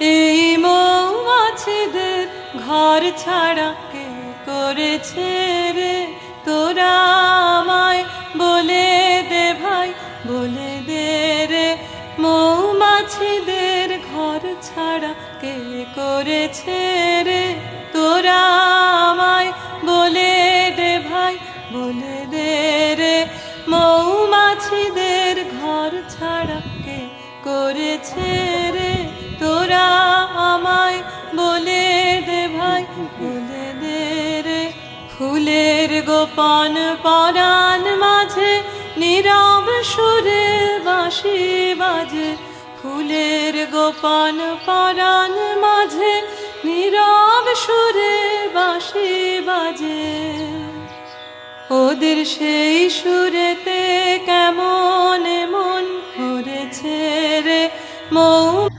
এই মৌমাছিদের ঘর ছাড়া কে করেছে রে? তোরা আমায় বলে দে ভাই, বলে দে রে। মৌমাছিদের ঘর ছাড়া কে করেছে রে? তোরা আমায় বলে দে ভাই, বলে দে রে। মৌমাছিদের ঘর ছাড়া কে করেছে রে? তোরা আমায় বলে দে ভাই, বলে দে রে। ফুলের গোপন পরাণ মাঝে নীরব সুরে বাঁশি বাজে। ফুলের গোপন পরাণ মাঝে নীরব সুরে বাঁশি বাজে। ওদের সেই সুরেতে কেমন মন হরেছে রে? মৌ